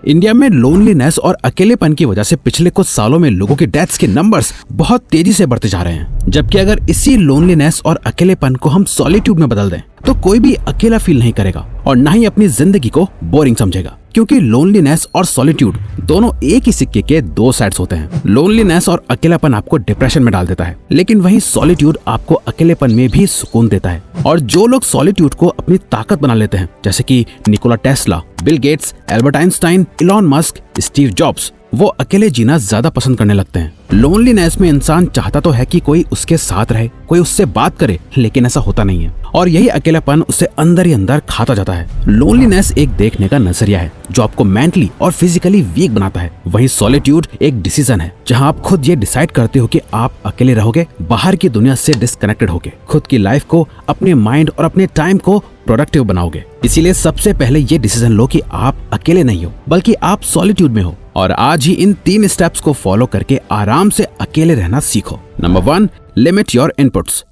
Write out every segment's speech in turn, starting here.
India में loneliness और अकेलेपन की वजह से पिछले कुछ सालों में लोगों की डेथ्स के नंबर्स बहुत तेजी से बढ़ते जा रहे हैं। जबकि अगर इसी लोनलीनेस और अकेलेपन को हम सॉलिट्यूड में बदल दें तो कोई भी अकेला फील नहीं करेगा और ना ही अपनी जिंदगी को बोरिंग समझेगा, क्योंकि लोनलीनेस और सॉलिट्यूड दोनों एक ही सिक्के के दो साइड्स होते हैं। लोनलीनेस और अकेलापन आपको डिप्रेशन में डाल देता है, लेकिन वही सॉलिट्यूड आपको अकेलेपन में भी सुकून देता है। और जो लोग सॉलिट्यूड को अपनी ताकत बना लेते हैं, जैसे कि Nikola Tesla, Bill Gates, Albert Einstein, Elon Musk, Steve jobs, वो अकेले जीना ज्यादा पसंद करने लगते हैं। लोनलीनेस में इंसान चाहता तो है कि कोई उसके साथ रहे, कोई उससे बात करे, लेकिन ऐसा होता नहीं है और यही अकेलापन उसे अंदर ही अंदर खाता जाता है। लोनलीनेस एक देखने का नजरिया है जो आपको मेंटली और फिजिकली वीक बनाता है। वहीं सॉलिट्यूड एक डिसीजन है जहां आप खुद ये डिसाइड करते हो कि आप अकेले रहोगे, बाहर की दुनिया से डिस्कनेक्टेड होके खुद की लाइफ को, अपने माइंड और अपने टाइम को प्रोडक्टिव बनाओगे। इसीलिए सबसे पहले ये डिसीजन लो कि आप अकेले नहीं हो, बल्कि आप सॉलिट्यूड में हो। और आज ही इन 3 स्टेप्स को फॉलो करके आराम से अकेले रहना सीखो। Number 1, limit your inputs.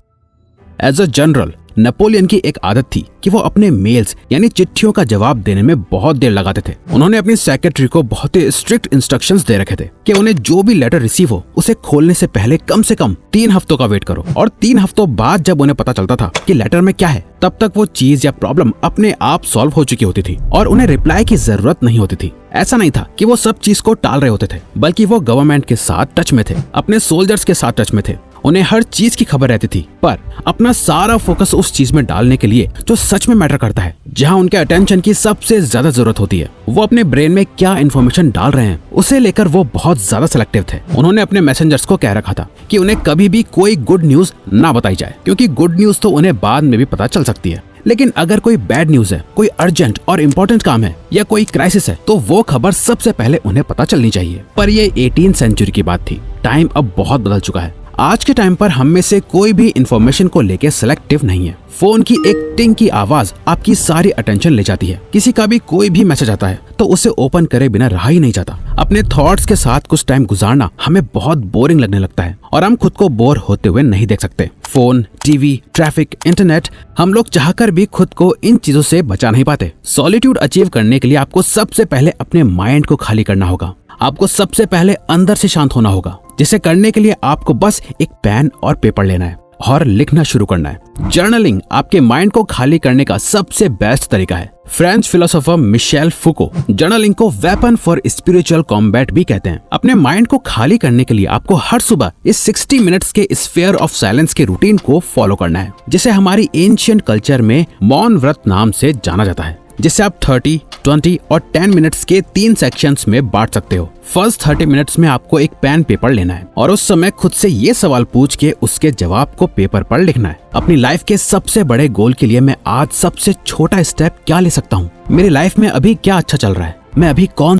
As a general, Napoleon की एक आदत थी कि वो अपने मेल्स यानी चिट्ठियों का जवाब देने में बहुत देर लगाते थे। उन्होंने अपनी सेक्रेटरी को बहुत ही स्ट्रिक्ट इंस्ट्रक्शंस दे रखे थे कि उन्हें जो भी लेटर रिसीव हो उसे खोलने से पहले कम से कम 3 हफ्तों का वेट करो। और 3 हफ्तों बाद जब उन्हें पता चलता था कि लेटर में क्या है, तब तक वो चीज या प्रॉब्लम अपने आप सॉल्व हो चुकी होती थी और उन्हें रिप्लाई की जरूरत नहीं होती थी। ऐसा नहीं था कि वो सब चीज को टाल रहे होते थे, बल्कि वो गवर्नमेंट के साथ टच में थे, अपने सोल्जर्स के साथ टच में थे। उन्हें हर चीज की खबर रहती थी, पर अपना सारा फोकस उस चीज में डालने के लिए जो सच में मैटर करता है, जहां उनके अटेंशन की सबसे ज्यादा जरूरत होती है। वो अपने ब्रेन में क्या इन्फॉर्मेशन डाल रहे हैं उसे लेकर वो बहुत ज्यादा सिलेक्टिव थे। उन्होंने अपने मैसेंजर्स को कह रखा था कि उन्हें कभी भी कोई गुड न्यूज ना बताई जाए, क्योंकि गुड न्यूज तो उन्हें बाद में भी पता चल सकती है, लेकिन अगर कोई बैड न्यूज है, कोई अर्जेंट और इम्पोर्टेंट काम है या कोई क्राइसिस है, तो वो खबर सबसे पहले उन्हें पता चलनी चाहिए। पर ये 18वीं सेंचुरी की बात थी। टाइम अब बहुत बदल चुका है। आज के टाइम पर हम में से कोई भी इंफॉर्मेशन को लेके सिलेक्टिव नहीं है। फोन की एक टिंग की आवाज आपकी सारी अटेंशन ले जाती है। किसी का भी कोई भी मैसेज आता है तो उसे ओपन करे बिना रहा ही नहीं जाता। अपने थॉट्स के साथ कुछ टाइम गुजारना हमें बहुत बोरिंग लगने लगता है और हम खुद को बोर होते हुए नहीं देख सकते। फोन, टीवी, ट्रैफिक, इंटरनेट, हम लोग चाहकर भी खुद को इन चीजों से बचा नहीं पाते। सॉलिट्यूड अचीव करने के लिए आपको सबसे पहले अपने माइंड को खाली करना होगा। आपको सबसे पहले अंदर से शांत होना होगा, जिसे करने के लिए आपको बस एक पेन और पेपर लेना है और लिखना शुरू करना है। जर्नलिंग आपके माइंड को खाली करने का सबसे बेस्ट तरीका है। फ्रेंच फिलोसोफर मिशेल फुको जर्नलिंग को वेपन फॉर स्पिरिचुअल कॉम्बैट भी कहते हैं। अपने माइंड को खाली करने के लिए आपको हर सुबह इस 60 मिनट्स के स्फीयर ऑफ साइलेंस के रूटीन को फॉलो करना है, जिसे हमारी एंशिएंट कल्चर में मौन व्रत नाम से जाना जाता है, जिसे आप 30, 20 और 10 मिनट्स के 3 सेक्शंस में बांट सकते हो। फर्स्ट 30 मिनट्स में आपको एक पेन पेपर लेना है और उस समय खुद से ये सवाल पूछ के उसके जवाब को पेपर पर लिखना है। अपनी लाइफ के सबसे बड़े गोल के लिए मैं आज सबसे छोटा स्टेप क्या ले सकता हूँ? मेरी लाइफ में अभी क्या अच्छा चल रहा है? मैं अभी कौन